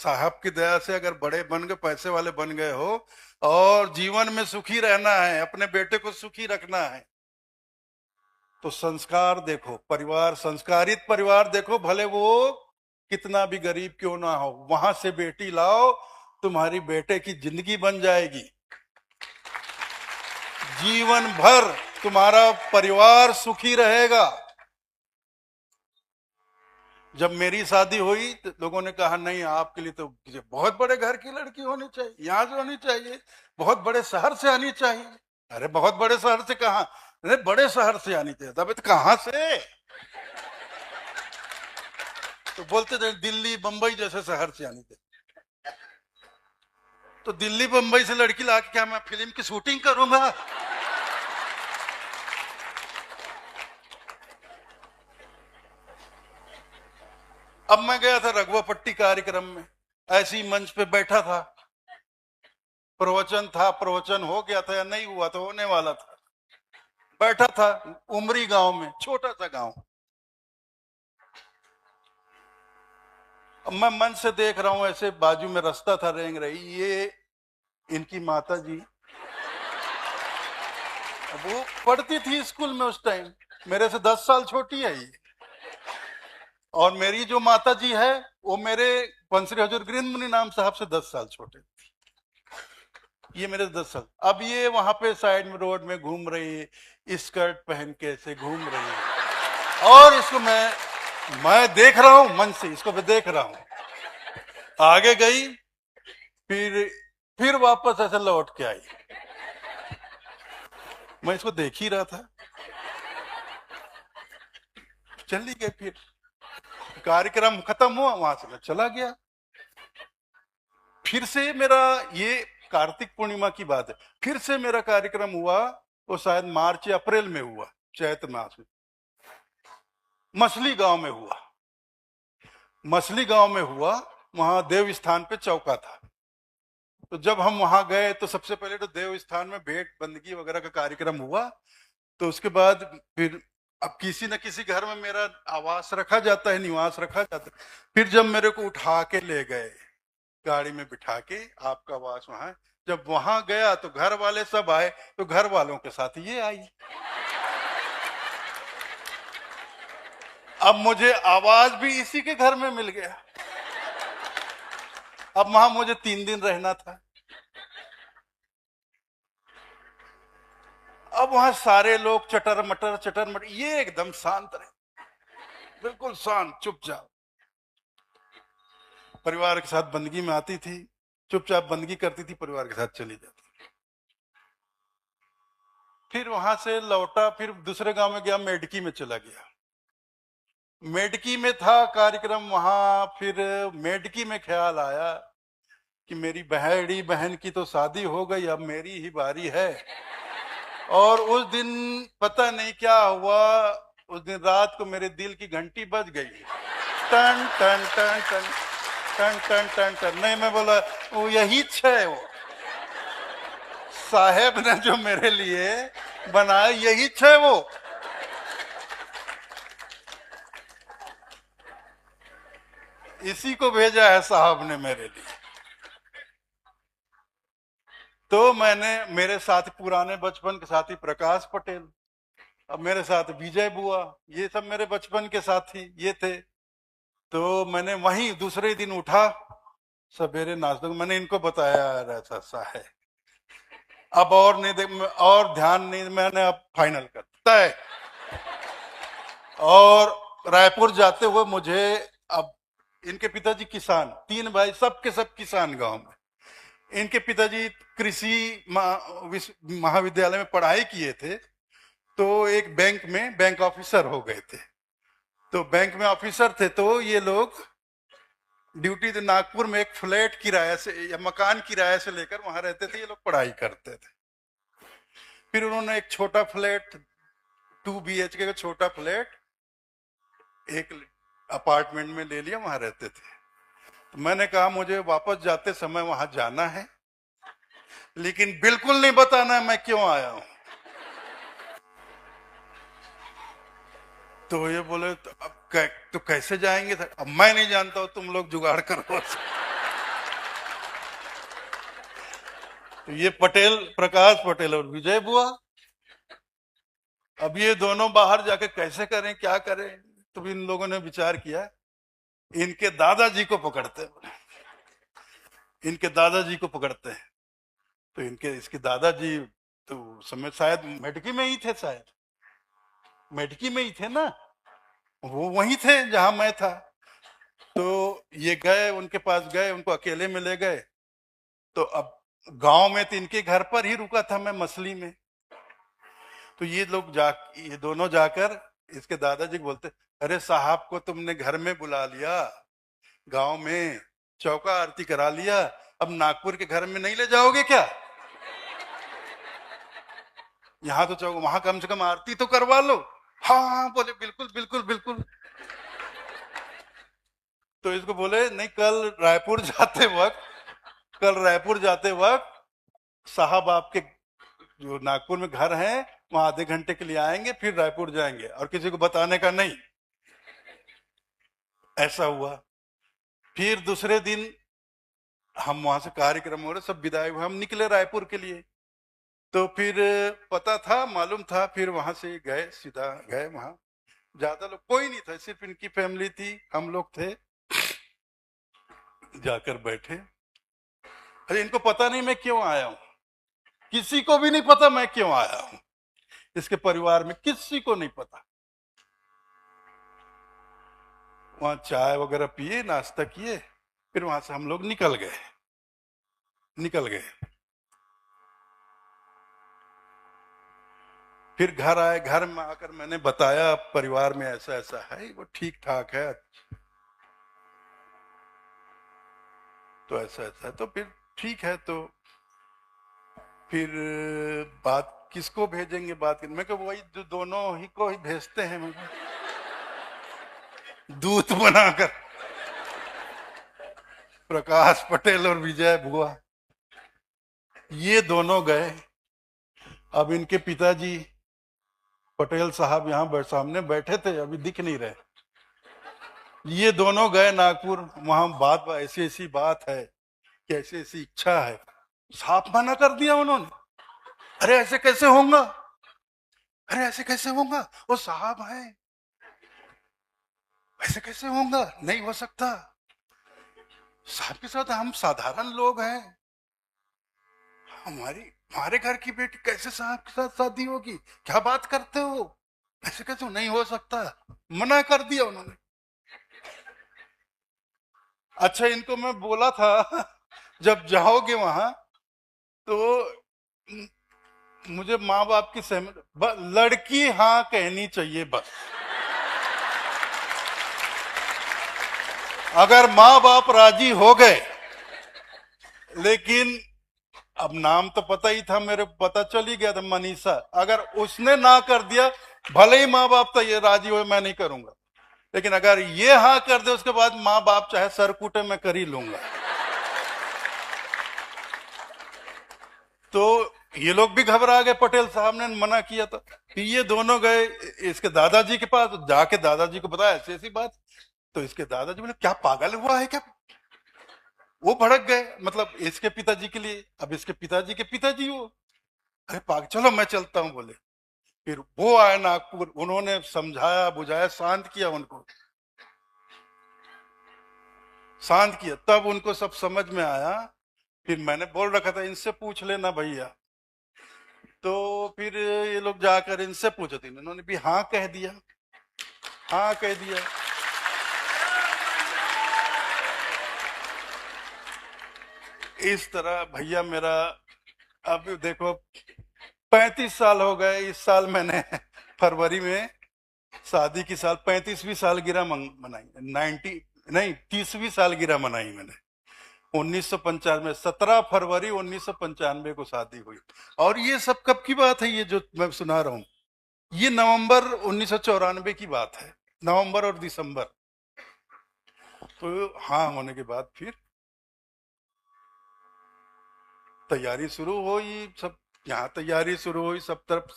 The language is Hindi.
साहब की दया से अगर बड़े बन गए, पैसे वाले बन गए हो और जीवन में सुखी रहना है, अपने बेटे को सुखी रखना है, तो संस्कार देखो, परिवार, संस्कारित परिवार देखो, भले वो कितना भी गरीब क्यों ना हो, वहां से बेटी लाओ, तुम्हारी बेटे की जिंदगी बन जाएगी। जीवन भर तुम्हारा परिवार सुखी रहेगा। जब मेरी शादी हुई तो लोगों ने कहा नहीं, आपके लिए तो बहुत बड़े घर की लड़की होनी चाहिए, यहाँ से होनी चाहिए, बहुत बड़े शहर से आनी चाहिए। अरे बहुत बड़े शहर से कहा, अरे बड़े शहर से आनी चाहिए। तब तो कहां से? तो बोलते थे दिल्ली बंबई जैसे शहर से आनी चाहिए। तो दिल्ली बंबई से लड़की ला के क्या मैं फिल्म की शूटिंग करूंगा? अब मैं गया था रघुवा पट्टी कार्यक्रम में, ऐसी मंच पे बैठा था, प्रवचन था, प्रवचन हो गया था या नहीं हुआ था, होने वाला था, बैठा था उमरी गांव में, छोटा सा गांव। अब मैं मन से देख रहा हूं, ऐसे बाजू में रास्ता था, रेंग रही, ये इनकी माता जी, वो पढ़ती थी स्कूल में उस टाइम, मेरे से 10 साल छोटी है ये। और मेरी जो माता जी है वो मेरे पंसरी हजूर ग्रीन मुनि नाम साहब से 10 साल छोटे, ये मेरे 10 साल। अब ये वहां पे साइड में रोड में घूम रही है, स्कर्ट पहन के ऐसे घूम रही है, और इसको मैं देख रहा हूं मन से, इसको मैं देख रहा हूं। आगे गई, फिर वापस ऐसे लौट के आई, मैं इसको देख ही रहा था, चली गई। फिर कार्यक्रम खत्म हुआ, वहां से मैं चला गया। फिर से मेरा, ये कार्तिक पूर्णिमा की बात है, फिर से मेरा कार्यक्रम हुआ, वो शायद मार्च या अप्रैल में हुआ, चैत मास में, मछली गांव में हुआ। मछली गांव में हुआ, वहां देव स्थान पे चौका था। तो जब हम वहां गए तो सबसे पहले तो देव स्थान में भेंट बंदगी वगैरह का कार्यक्रम हुआ। तो उसके बाद फिर अब किसी न किसी घर में मेरा आवास रखा जाता है, निवास रखा जाता है। फिर जब मेरे को उठा के ले गए, गाड़ी में बिठा के, आपका आवास वहां है, जब वहां गया तो घर वाले सब आए, तो घर वालों के साथ ये आई। अब मुझे आवाज भी इसी के घर में मिल गया। अब वहां मुझे 3 दिन रहना था। अब वहां सारे लोग चटर मटर, ये एकदम शांत रहे, बिल्कुल शांत, चुपचाप। परिवार के साथ बंदगी में आती थी, चुपचाप बंदगी करती थी, परिवार के साथ चली जाती। फिर वहां से लौटा, फिर दूसरे गांव में गया, मेडकी में चला गया। मेडकी में था कार्यक्रम वहां, फिर मेडकी में ख्याल आया कि मेरी बड़ी बहन की तो शादी हो गई, अब मेरी ही बारी है। और उस दिन पता नहीं क्या हुआ, उस दिन रात को मेरे दिल की घंटी बज गई, टन टन टन टन टन टन टन टन। नहीं, मैं बोला वो यही है, वो साहेब ने जो मेरे लिए बनाया, यही है वो। इसी को भेजा है साहब ने मेरे लिए। तो मैंने, मेरे साथ पुराने बचपन के साथी प्रकाश पटेल, अब मेरे साथ विजय बुआ, ये सब मेरे बचपन के साथी ये थे। तो मैंने वहीं दूसरे दिन उठा सवेरे नाश्ते, मैंने इनको बताया ऐसा सा है, अब और नहीं, और ध्यान नहीं, मैंने अब फाइनल कर तय। और रायपुर जाते हुए मुझे, अब इनके पिताजी किसान, 3 भाई, सबके सब किसान गांव में। इनके पिताजी कृषि महाविद्यालय में पढ़ाई किए थे, तो एक बैंक में बैंक ऑफिसर हो गए थे। तो बैंक में ऑफिसर थे, तो ये लोग ड्यूटी थे नागपुर में, एक फ्लैट किराए से या मकान किराए से लेकर वहां रहते थे, ये लोग पढ़ाई करते थे। फिर उन्होंने एक छोटा फ्लैट, 2 BHK का छोटा फ्लैट एक अपार्टमेंट में ले लिया, वहां रहते थे। तो मैंने कहा मुझे वापस जाते समय वहां जाना है, लेकिन बिल्कुल नहीं बताना है मैं क्यों आया हूं। तो ये बोले तो अब तो कैसे जाएंगे? अब मैं नहीं जानता हूं, तुम लोग जुगाड़ करो। तो ये पटेल, प्रकाश पटेल और विजय बुआ, अब ये दोनों बाहर जाके कैसे करें, क्या करें। तो इन लोगों ने विचार किया, इनके दादाजी को पकड़ते हैं, इनके दादाजी को पकड़ते हैं। तो इसके दादाजी तो समय शायद मेडकी में ही थे, शायद मेडकी में ही थे ना, वो वहीं थे जहां मैं था। तो ये गए, उनके पास गए, उनको अकेले में ले गए। तो अब गांव में तो इनके घर पर ही रुका था मैं, मसली में। तो ये दोनों जाकर इसके दादाजी को बोलते, अरे साहब को तुमने घर में बुला लिया, गांव में चौका आरती करा लिया, अब नागपुर के घर में नहीं ले जाओगे क्या? यहाँ तो चौक, वहां कम से कम आरती तो करवा लो। हाँ हाँ बोले, बिल्कुल बिल्कुल बिल्कुल। तो इसको बोले, नहीं, कल रायपुर जाते वक्त साहब आपके जो नागपुर में घर है वहां आधे घंटे के लिए आएंगे, फिर रायपुर जाएंगे, और किसी को बताने का नहीं। ऐसा हुआ। फिर दूसरे दिन हम वहां से कार्यक्रम हो रहे, सब विदाई हुए, हम निकले रायपुर के लिए। तो फिर पता था, मालूम था, फिर वहां से गए, सीधा गए वहां। ज्यादा लोग कोई नहीं था, सिर्फ इनकी फैमिली थी, हम लोग थे। जाकर बैठे, अरे इनको पता नहीं मैं क्यों आया हूं, किसी को भी नहीं पता मैं क्यों आया हूं, इसके परिवार में किसी को नहीं पता। वहां चाय वगैरह पिए, नाश्ता किए, फिर वहां से हम लोग निकल गए। फिर घर आए, घर में आकर मैंने बताया परिवार में ऐसा ऐसा है, वो ठीक ठाक है, तो ऐसा ऐसा है। तो फिर ठीक है, तो फिर बात किसको भेजेंगे, बात मैं कहा वही जो दोनों ही को ही भेजते हैं, मैं दूत बनाकर, प्रकाश पटेल और विजय बुआ। ये दोनों गए। अब इनके पिताजी पटेल साहब यहाँ सामने बैठे थे, अभी दिख नहीं रहे। ये दोनों गए नागपुर, वहां बात ऐसी ऐसी बात है कि ऐसी ऐसी इच्छा है, साफ मना कर दिया उन्होंने। अरे ऐसे कैसे होगा, अरे ऐसे कैसे होगा, वो साहब है, ऐसे कैसे होगा, नहीं हो सकता, साहब के साथ हम साधारण लोग हैं, हमारे घर की बेटी कैसे साहब के साथ शादी होगी, क्या बात करते हो, ऐसे कैसे, नहीं हो सकता, मना कर दिया उन्होंने। अच्छा, इनको मैं बोला था जब जाओगे वहां तो मुझे माँ बाप की सहमति, लड़की हाँ कहनी चाहिए बस। अगर माँ बाप राजी हो गए, लेकिन अब नाम तो पता ही था मेरे, पता चल ही गया था, मनीषा, अगर उसने ना कर दिया, भले ही माँ बाप तो ये राजी हो, मैं नहीं करूंगा, लेकिन अगर ये हाँ कर दे, उसके बाद माँ बाप चाहे सर कूटे, मैं कर ही लूंगा। तो ये लोग भी घबरा गए, पटेल साहब ने मना किया था। फिर ये दोनों गए इसके दादाजी के पास, जाके दादाजी को बताया ऐसी ऐसी बात। तो इसके दादाजी बोले, क्या पागल हुआ है क्या? वो भड़क गए, मतलब इसके पिताजी के लिए, अब इसके पिताजी के पिताजी वो, अरे पागल, चलो मैं चलता हूं बोले। फिर वो आए नागपुर, उन्होंने समझाया बुझाया, शांत किया उनको, शांत किया, तब उनको सब समझ में आया। फिर मैंने बोल रखा था इनसे पूछ लेना भैया, तो फिर ये लोग जाकर इनसे पूछे थे, इन्होंने भी हाँ कह दिया, हाँ कह दिया। इस तरह भैया मेरा, अब देखो 35 साल हो गए, इस साल मैंने फरवरी में शादी की साल 35वीं सालगिरह मनाई, 90 नहीं 30वीं सालगिरह मनाई मैंने 1995, 17 फरवरी 1995 को शादी हुई। और ये सब कब की बात है, ये जो मैं सुना रहा हूं, ये नवंबर 1994 की बात है, नवंबर और दिसंबर। तो हाँ होने के बाद फिर तैयारी शुरू हुई, सब यहाँ तैयारी शुरू हुई, सब तरफ